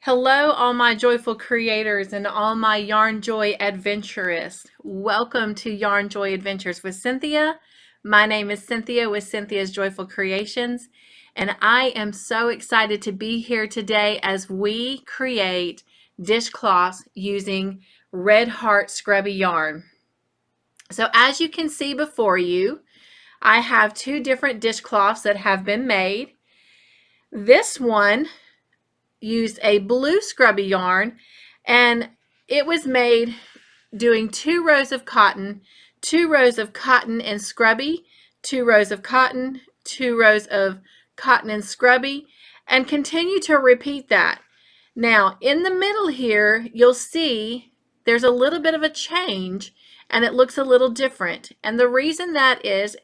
Hello, all my joyful creators and all my Yarn Joy adventurists. Welcome to Yarn Joy Adventures with Cynthia. My name is Cynthia with Cynthia's Joyful Creations, and I am so excited to be here today as we create dishcloths using Red Heart Scrubby yarn. So as you can see before you, I have two different dishcloths that have been made. This one used a blue scrubby yarn, and it was made doing 2 rows of cotton, 2 rows of cotton and scrubby, 2 rows of cotton, 2 rows of cotton and scrubby, and continue to repeat that. Now in the middle here you'll see there's a little bit of a change and it looks a little different, and the reason that is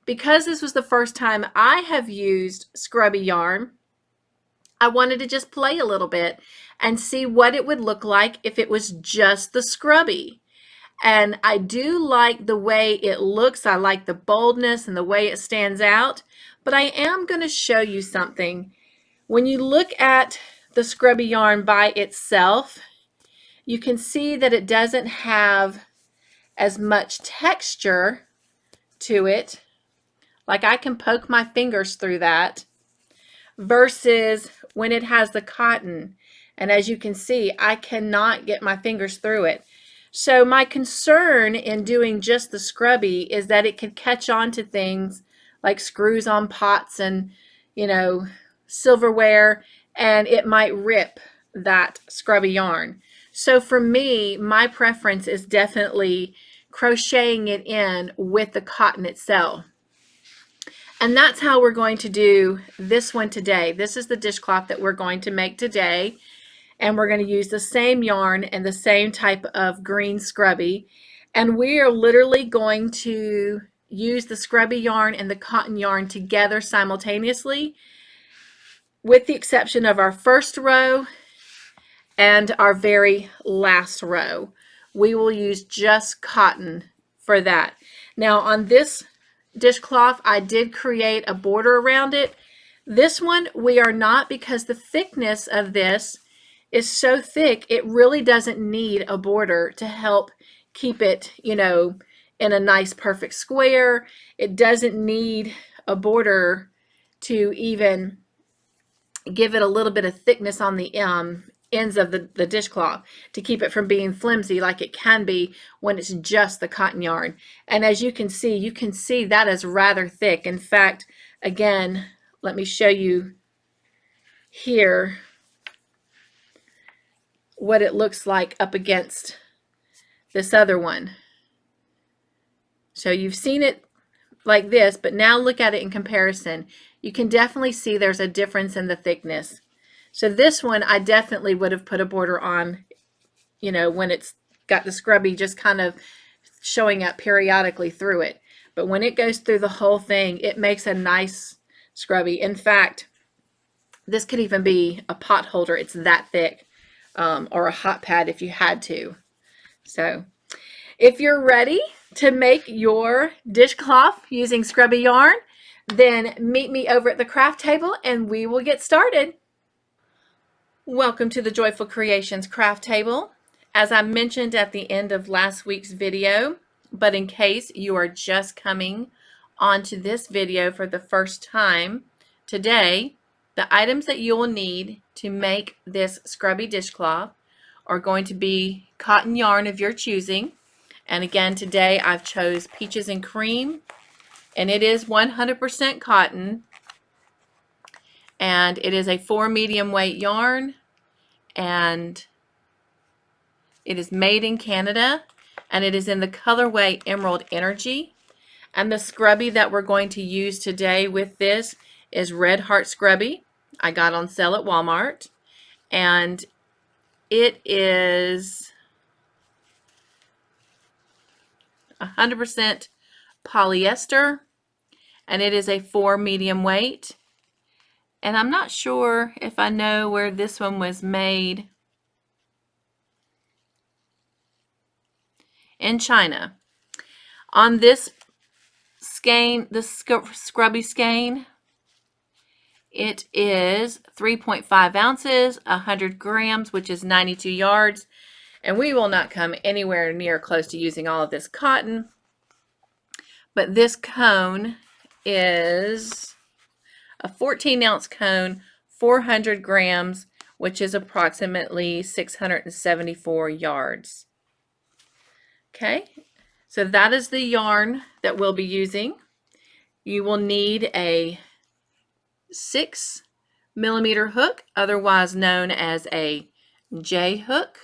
because this was the first time I have used scrubby yarn. I wanted to just play a little bit and see what it would look like if it was just the scrubby. And I do like the way it looks. I like the boldness and the way it stands out. But I am going to show you something. When you look at the scrubby yarn by itself, you can see that it doesn't have as much texture to it. Like I can poke my fingers through that, versus when it has the cotton, and as you can see I cannot get my fingers through it. So my concern in doing just the scrubby is that it could catch on to things like screws on pots and silverware, and it might rip that scrubby yarn. So for me, my preference is definitely crocheting it in with the cotton itself. And that's how we're going to do this one today. This is the dishcloth that we're going to make today. And we're going to use the same yarn and the same type of green scrubby. And we are literally going to use the scrubby yarn and the cotton yarn together simultaneously, with the exception of our first row and our very last row. We will use just cotton for that. Now on this dishcloth, I did create a border around it. This one we are not, because the thickness of this is so thick it really doesn't need a border to help keep it in a nice perfect square. It doesn't need a border to even give it a little bit of thickness on the ends of the dishcloth to keep it from being flimsy like it can be when it's just the cotton yarn. And as you can see that is rather thick. In fact, again, let me show you here what it looks like up against this other one. So you've seen it like this, but now look at it in comparison. You can definitely see there's a difference in the thickness. So this one I definitely would have put a border on, when it's got the scrubby just kind of showing up periodically through it. But when it goes through the whole thing, it makes a nice scrubby. In fact, this could even be a pot holder. It's that thick, or a hot pad if you had to. So if you're ready to make your dishcloth using scrubby yarn, then meet me over at the craft table and we will get started. Welcome to the Joyful Creations craft table. As I mentioned at the end of last week's video, but in case you are just coming onto this video for the first time today, the items that you will need to make this scrubby dishcloth are going to be cotton yarn of your choosing. And again, today I've chose Peaches and Cream, and it is 100% cotton, and it is a 4 medium weight yarn, and it is made in Canada, and it is in the colorway Emerald Energy. And the scrubby that we're going to use today with this is Red Heart Scrubby. I got on sale at Walmart, and it is 100% polyester, and it is a 4 medium weight. And I'm not sure if I know where this one was made. In China. On this skein, the scrubby skein, It is 3.5 ounces, 100 grams, which is 92 yards. And we will not come anywhere near close to using all of this cotton. But this cone is a 14-ounce cone, 400 grams, which is approximately 674 yards. Okay, so that is the yarn that we'll be using. You will need a 6-millimeter hook, otherwise known as a J hook.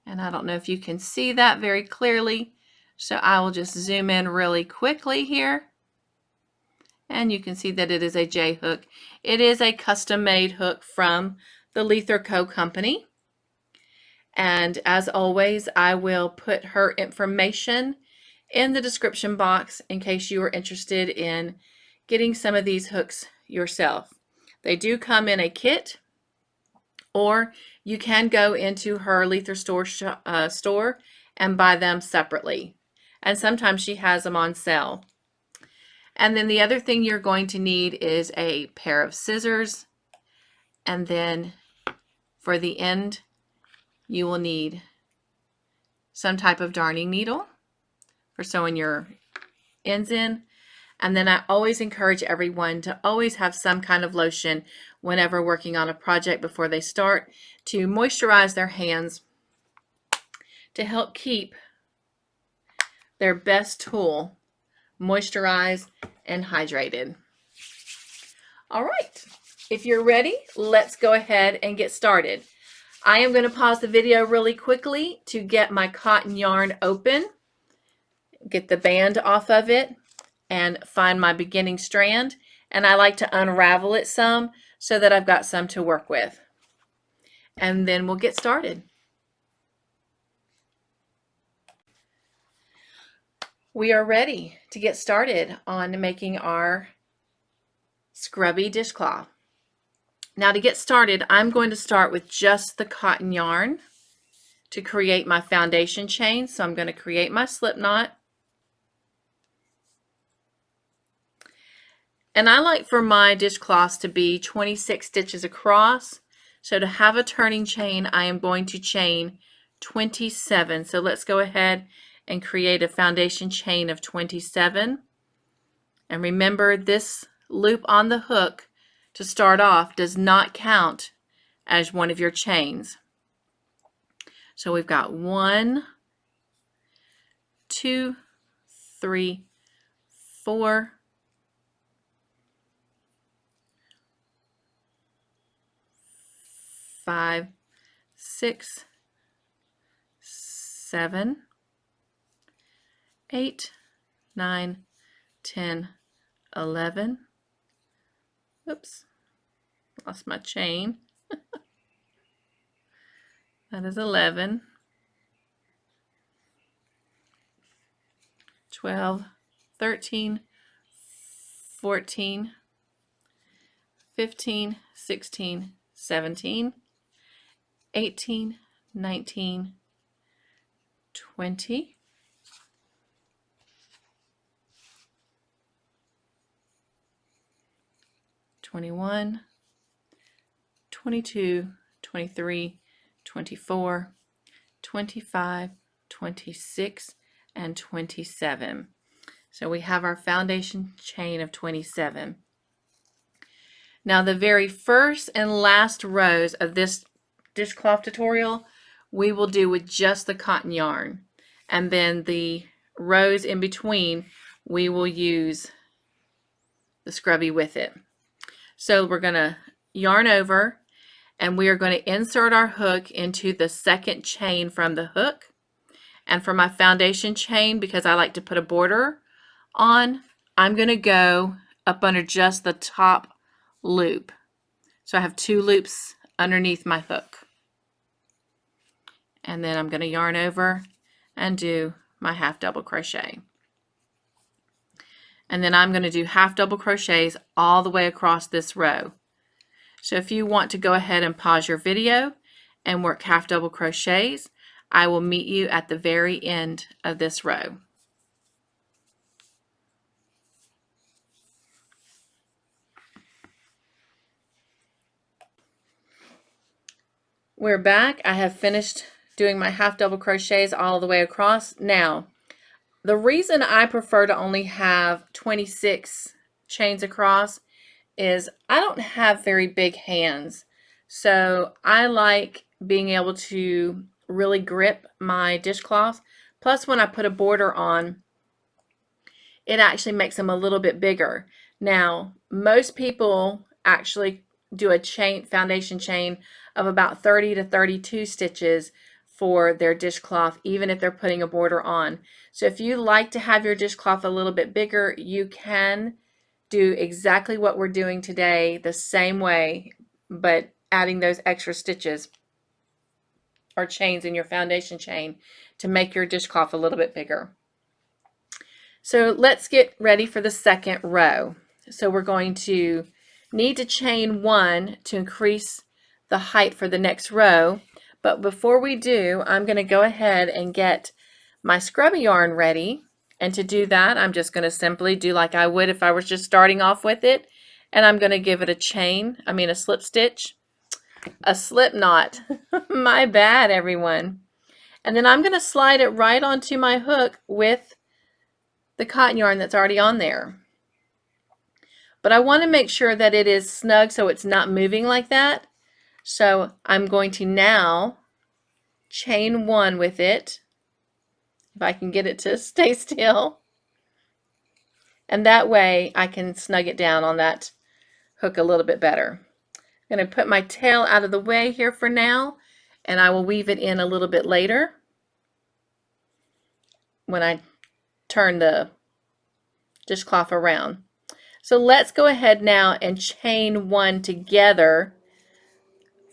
And I don't know if you can see that very clearly, so I will just zoom in really quickly here. And you can see that it is a J hook. It is a custom-made hook from the Leither Co. company. And as always, I will put her information in the description box in case you are interested in getting some of these hooks yourself. They do come in a kit, or you can go into her Leither store and buy them separately. And sometimes she has them on sale. And then the other thing you're going to need is a pair of scissors. And then for the end, you will need some type of darning needle for sewing your ends in. And then I always encourage everyone to always have some kind of lotion whenever working on a project before they start, to moisturize their hands to help keep their best tool moisturized and hydrated. All right, if you're ready, let's go ahead and get started. I am going to pause the video really quickly to get my cotton yarn open, get the band off of it, and find my beginning strand. And I like to unravel it some so that I've got some to work with. And then we'll get started. We are ready to get started on making our scrubby dishcloth. Now to get started, I'm going to start with just the cotton yarn to create my foundation chain. So I'm going to create my slip knot. And I like for my dishcloths to be 26 stitches across. So to have a turning chain, I am going to chain 27. So let's go ahead and create a foundation chain of 27. And remember, this loop on the hook to start off does not count as one of your chains. So we've got 1, 2, 3, 4, 5, 6, 7, 8, 9, 10, 11. Oops, lost my chain. That is 11, 12, 13, 14, 15, 16, 17, 18, 19, 20, 21, 22, 23, 24, 25, 26, and 27. So we have our foundation chain of 27. Now the very first and last rows of this dishcloth tutorial we will do with just the cotton yarn, and then the rows in between we will use the scrubby with it. So we're going to yarn over, and we are going to insert our hook into the second chain from the hook. And for my foundation chain, because I like to put a border on, I'm going to go up under just the top loop. So I have 2 loops underneath my hook. And then I'm going to yarn over and do my half double crochet. And then I'm going to do half double crochets all the way across this row. So if you want to go ahead and pause your video and work half double crochets, I will meet you at the very end of this row. We're back. I have finished doing my half double crochets all the way across. Now, the reason I prefer to only have 26 chains across is I don't have very big hands. So I like being able to really grip my dishcloth. Plus, when I put a border on, it actually makes them a little bit bigger. Now, most people actually do a foundation chain of about 30 to 32 stitches for their dishcloth, even if they're putting a border on. So if you like to have your dishcloth a little bit bigger, you can do exactly what we're doing today the same way, but adding those extra stitches or chains in your foundation chain to make your dishcloth a little bit bigger. So let's get ready for the second row. So we're going to need to chain 1 to increase the height for the next row. But before we do, I'm going to go ahead and get my scrubby yarn ready. And to do that, I'm just going to simply do like I would if I was just starting off with it. And I'm going to give it a slip stitch, a slip knot. My bad, everyone. And then I'm going to slide it right onto my hook with the cotton yarn that's already on there. But I want to make sure that it is snug so it's not moving like that. So I'm going to now chain 1 with it, if I can get it to stay still. And that way I can snug it down on that hook a little bit better. I'm going to put my tail out of the way here for now, and I will weave it in a little bit later when I turn the dishcloth around. So let's go ahead now and chain 1 together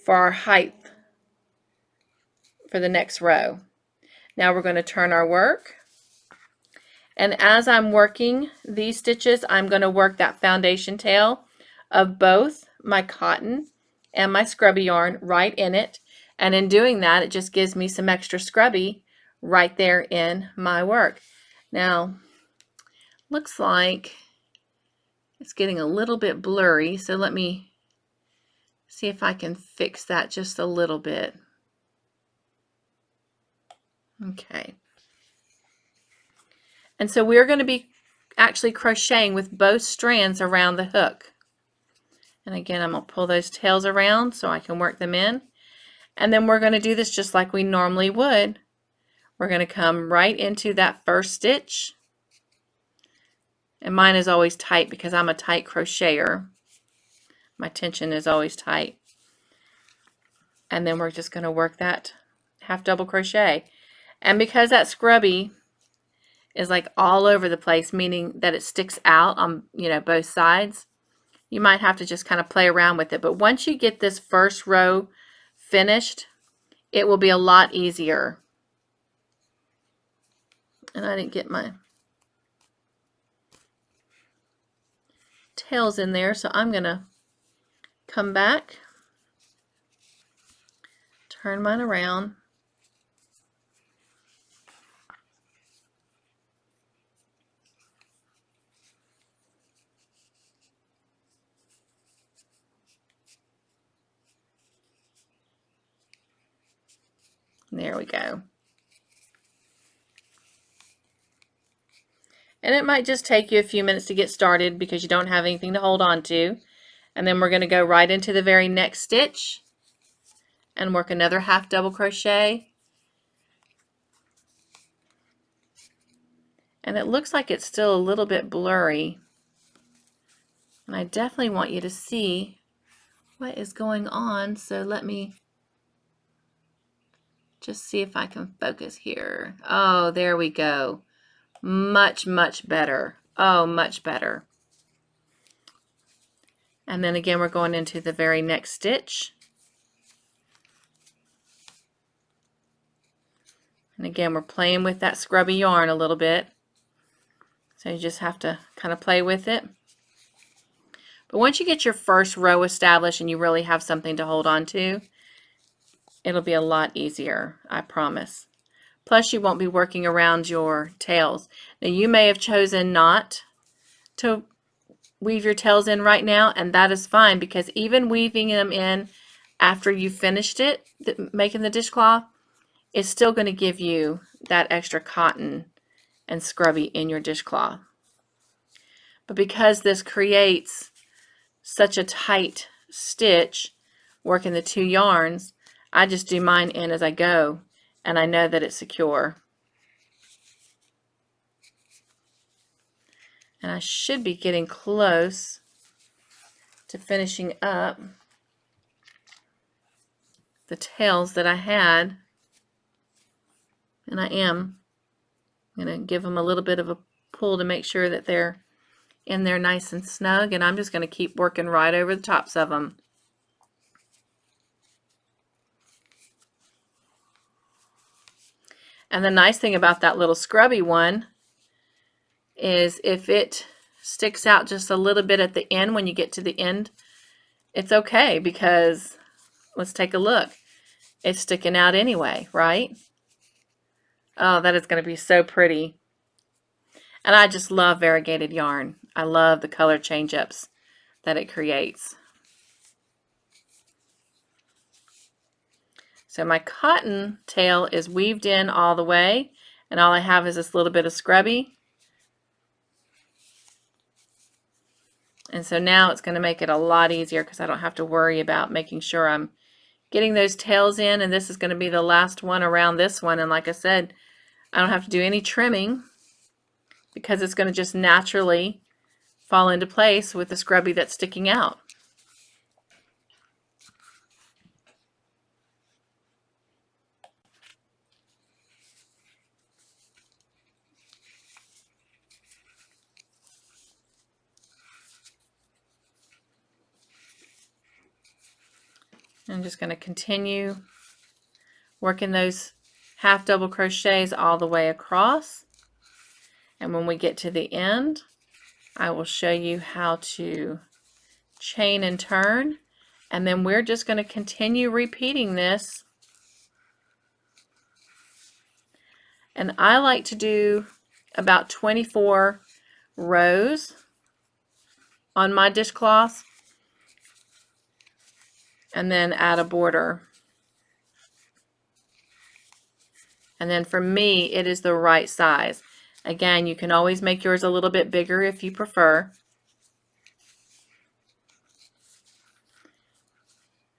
for our height for the next row. Now we're going to turn our work, and as I'm working these stitches, I'm going to work that foundation tail of both my cotton and my scrubby yarn right in it, and in doing that, it just gives me some extra scrubby right there in my work. Now, looks like it's getting a little bit blurry, so let me see if I can fix that just a little bit. Okay. And so we're going to be actually crocheting with both strands around the hook. And again, I'm going to pull those tails around so I can work them in. And then we're going to do this just like we normally would. We're going to come right into that first stitch. And mine is always tight because I'm a tight crocheter. My tension is always tight. And then we're just going to work that half double crochet. And because that scrubby is like all over the place, meaning that it sticks out on, both sides, you might have to just kind of play around with it. But once you get this first row finished, it will be a lot easier. And I didn't get my tails in there, so I'm going to come back, turn mine around, there we go. And it might just take you a few minutes to get started because you don't have anything to hold on to. And then we're going to go right into the very next stitch and work another half double crochet. And it looks like it's still a little bit blurry. And I definitely want you to see what is going on. So let me just see if I can focus here. Oh, there we go. Much, much better. Oh, much better. And then again, we're going into the very next stitch. And again, we're playing with that scrubby yarn a little bit. So you just have to kind of play with it. But once you get your first row established and you really have something to hold on to, it'll be a lot easier, I promise. Plus, you won't be working around your tails. Now, you may have chosen not to weave your tails in right now, and that is fine because even weaving them in after you finished it, making the dishcloth, it's still going to give you that extra cotton and scrubby in your dishcloth. But because this creates such a tight stitch, working the 2 yarns, I just do mine in as I go, and I know that it's secure. And I should be getting close to finishing up the tails that I had, and I am. I'm going to give them a little bit of a pull to make sure that they're in there nice and snug, and I'm just going to keep working right over the tops of them. And the nice thing about that little scrubby one is if it sticks out just a little bit at the end when you get to the end, it's okay, because let's take a look. It's sticking out anyway, right? Oh, that is going to be so pretty. And I just love variegated yarn. I love the color change-ups that it creates. So my cotton tail is weaved in all the way, and all I have is this little bit of scrubby. And so now it's going to make it a lot easier because I don't have to worry about making sure I'm getting those tails in, and this is going to be the last one around this one. And like I said, I don't have to do any trimming because it's going to just naturally fall into place with the scrubby that's sticking out. I'm just going to continue working those half double crochets all the way across. And when we get to the end, I will show you how to chain and turn. And then we're just going to continue repeating this. And I like to do about 24 rows on my dishcloth, and then add a border. And then for me, it is the right size. Again, you can always make yours a little bit bigger if you prefer.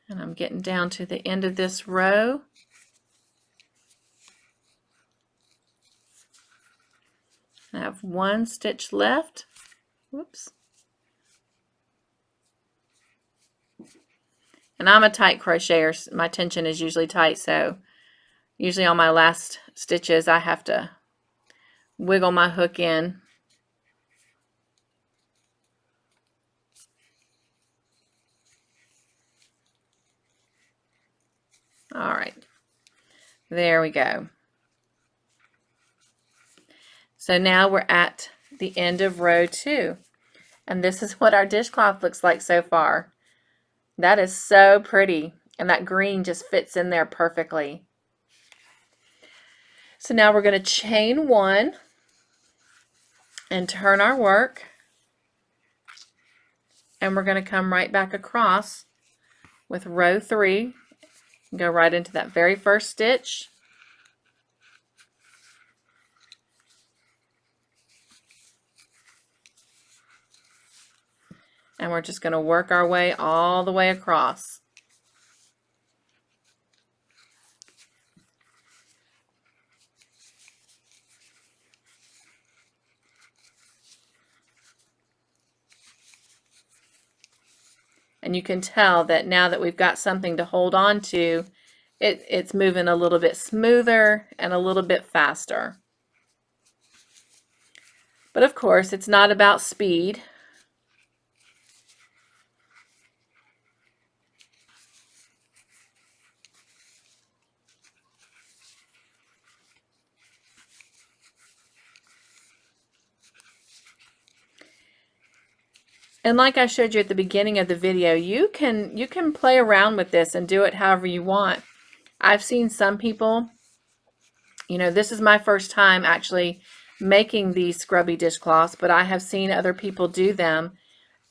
And I'm getting down to the end of this row. I have 1 stitch left. Whoops. And I'm a tight crocheter. My tension is usually tight, so usually on my last stitches I have to wiggle my hook in. All right, there we go. So now we're at the end of row 2, and this is what our dishcloth looks like so far. That is so pretty, and that green just fits in there perfectly. So now we're going to chain 1 and turn our work, and we're going to come right back across with row 3, go right into that very first stitch. And we're just going to work our way all the way across. And you can tell that now that we've got something to hold on to, it's moving a little bit smoother and a little bit faster. But of course, it's not about speed. And like I showed you at the beginning of the video, you can play around with this and do it however you want. I've seen some people, you know, this is my first time actually making these scrubby dishcloths, but I have seen other people do them,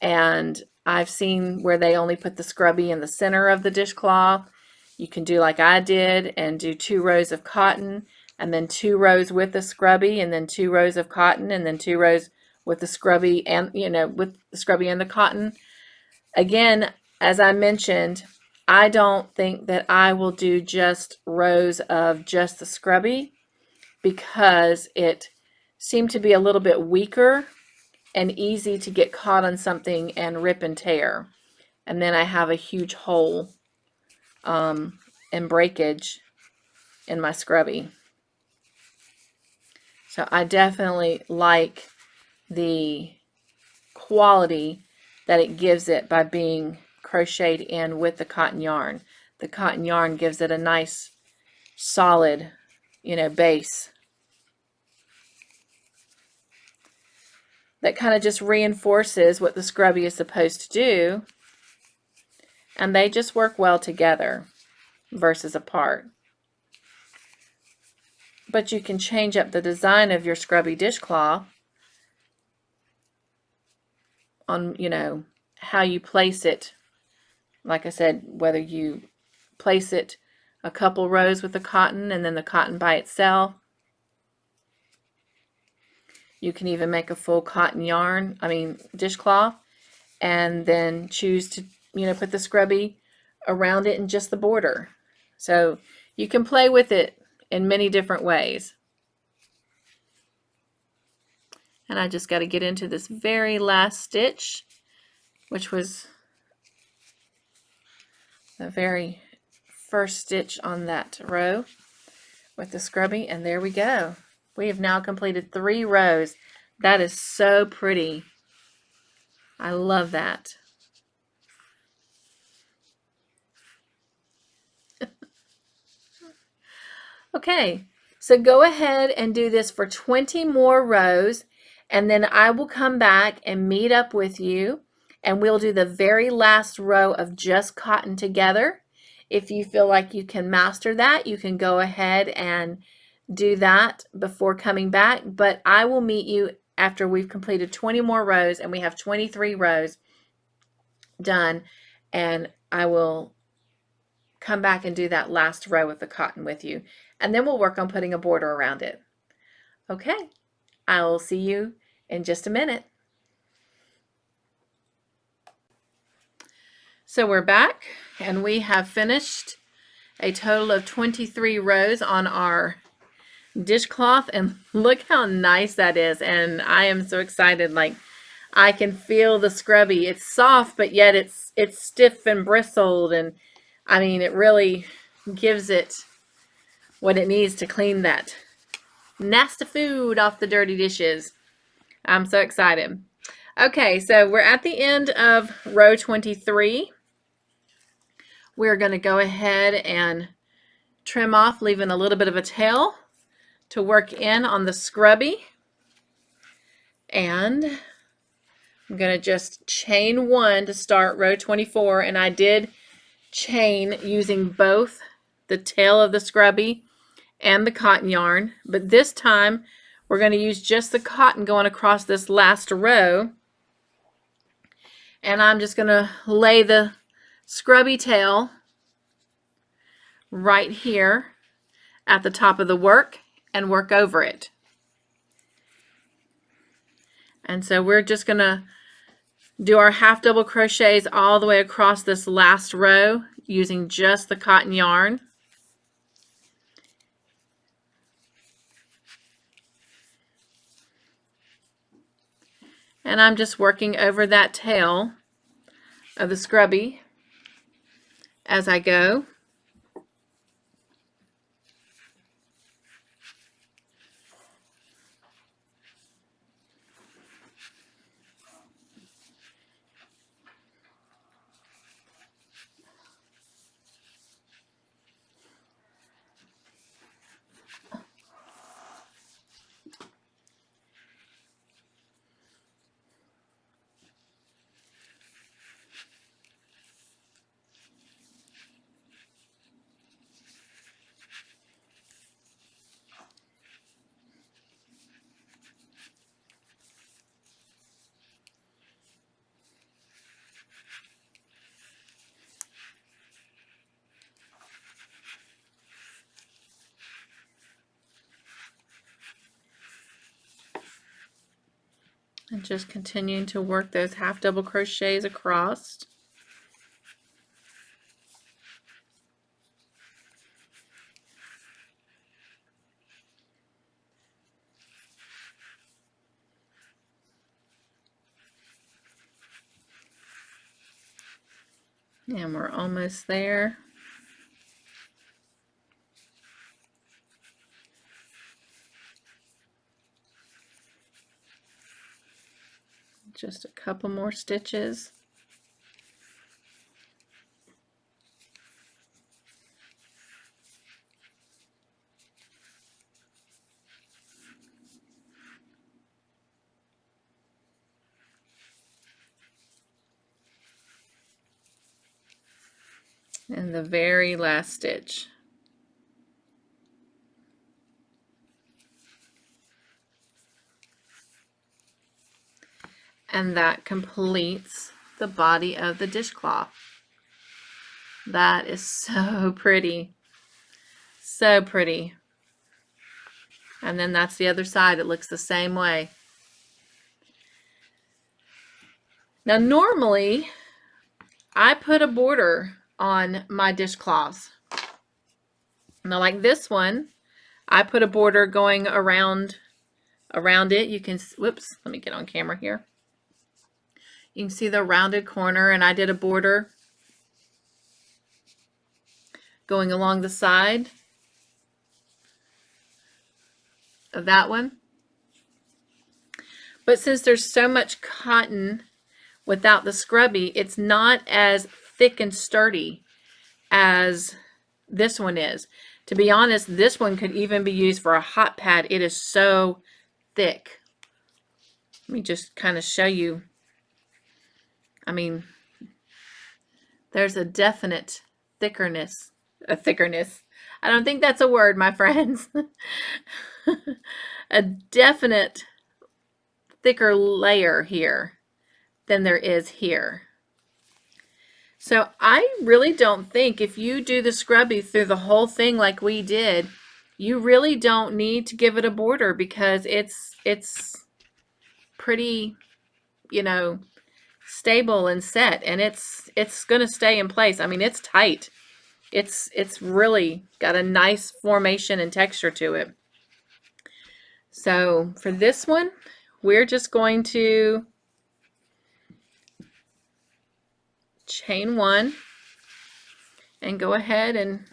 and I've seen where they only put the scrubby in the center of the dishcloth. You can do like I did and do 2 rows of cotton and then 2 rows with the scrubby and then 2 rows of cotton and then 2 rows with the scrubby and, with the scrubby and the cotton. Again, as I mentioned, I don't think that I will do just rows of just the scrubby because it seemed to be a little bit weaker and easy to get caught on something and rip and tear. And then I have a huge hole and breakage in my scrubby. So I definitely like the quality that it gives it by being crocheted in with the cotton yarn. The cotton yarn gives it a nice solid, base that kind of just reinforces what the scrubby is supposed to do, and they just work well together versus apart. But you can change up the design of your scrubby dishcloth on, how you place it. Like I said, whether you place it a couple rows with the cotton and then the cotton by itself. You can even make a full cotton dishcloth, and then choose to, put the scrubby around it in just the border. So you can play with it in many different ways. And I just got to get into this very last stitch, which was the very first stitch on that row with the scrubby, and there we go. We have now completed 3 rows. That is so pretty. I love that. Okay, so go ahead and do this for 20 more rows, and then I will come back and meet up with you, and we'll do the very last row of just cotton together. If you feel like you can master that, you can go ahead and do that before coming back, but I will meet you after we've completed 20 more rows and we have 23 rows done, and I will come back and do that last row with the cotton with you, and then we'll work on putting a border around it. Okay, I'll see you in just a minute. So we're back, and we have finished a total of 23 rows on our dishcloth, and look how nice that is. And I am so excited. Like, I can feel the scrubby. It's soft, but yet it's stiff and bristled, and it really gives it what it needs to clean that nasty food off the dirty dishes. I'm so excited. Okay, so we're at the end of row 23. We're going to go ahead and trim off, leaving a little bit of a tail to work in on the scrubby. And I'm going to just chain 1 to start row 24, and I did chain using both the tail of the scrubby and the cotton yarn, but this time we're going to use just the cotton going across this last row, and I'm just going to lay the scrubby tail right here at the top of the work and work over it. And so we're just going to do our half double crochets all the way across this last row using just the cotton yarn. And I'm just working over that tail of the scrubby as I go. And just continuing to work those half double crochets across. And we're almost there. Just a couple more stitches. And the very last stitch. And that completes the body of the dishcloth. That is so pretty. So pretty. And then that's the other side. It looks the same way. Now normally I put a border on my dishcloths. Now like this one, I put a border going around it. You can, whoops, let me get on camera here. You can see the rounded corner, and I did a border going along the side of that one. But since there's so much cotton without the scrubby, it's not as thick and sturdy as this one is. To be honest, this one could even be used for a hot pad. It is so thick. Let me just kind of show you. I mean, there's a definite thickness. I don't think that's a word, my friends. A definite thicker layer here than there is here. So I really don't think if you do the scrubby through the whole thing like we did, you really don't need to give it a border, because it's pretty, you know, stable and set, and it's going to stay in place. I mean, it's tight. It's really got a nice formation and texture to it. So for this one, we're just going to chain one and go ahead and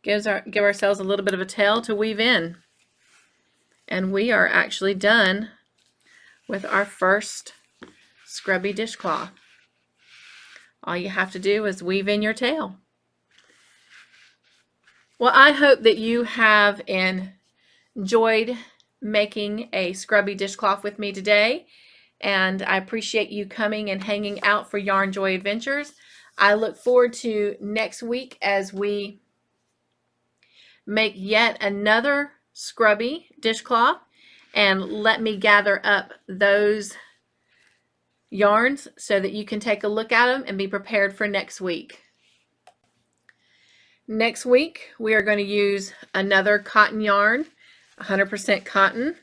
give ourselves a little bit of a tail to weave in. And we are actually done with our first scrubby dishcloth. All you have to do is weave in your tail. Well, I hope that you have enjoyed making a scrubby dishcloth with me today, and I appreciate you coming and hanging out for Yarn Joy Adventures. I look forward to next week as we make yet another scrubby dishcloth, and let me gather up those yarns so that you can take a look at them and be prepared for next week. Next week, we are going to use another cotton yarn, 100% cotton.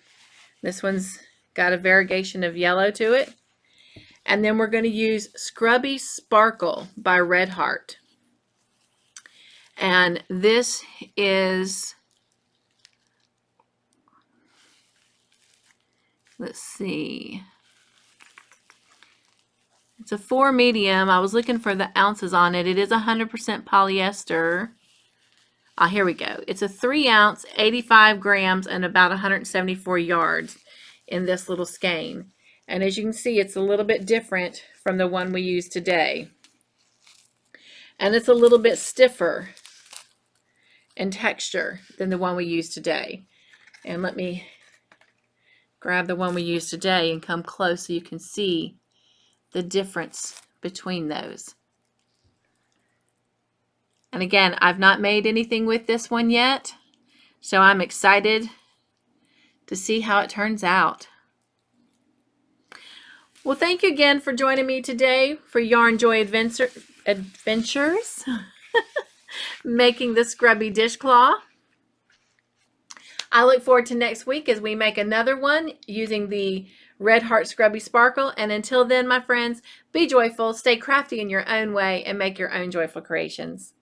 This one's got a variegation of yellow to it. And then we're going to use Scrubby Sparkle by Red Heart. And this is, let's see, it's a 4 medium. I was looking for the ounces on it. It is 100% polyester. Here we go. It's a 3 ounce, 85 grams, and about 174 yards in this little skein. And as you can see, it's a little bit different from the one we used today. And it's a little bit stiffer in texture than the one we used today. And let me grab the one we used today and come close so you can see the difference between those. And again, I've not made anything with this one yet, so I'm excited to see how it turns out. Well, thank you again for joining me today for Yarn Joy Adventures, making the scrubby dishcloth. I look forward to next week as we make another one using the Red Heart Scrubby Sparkle. And until then, my friends, be joyful, stay crafty in your own way, and make your own joyful creations.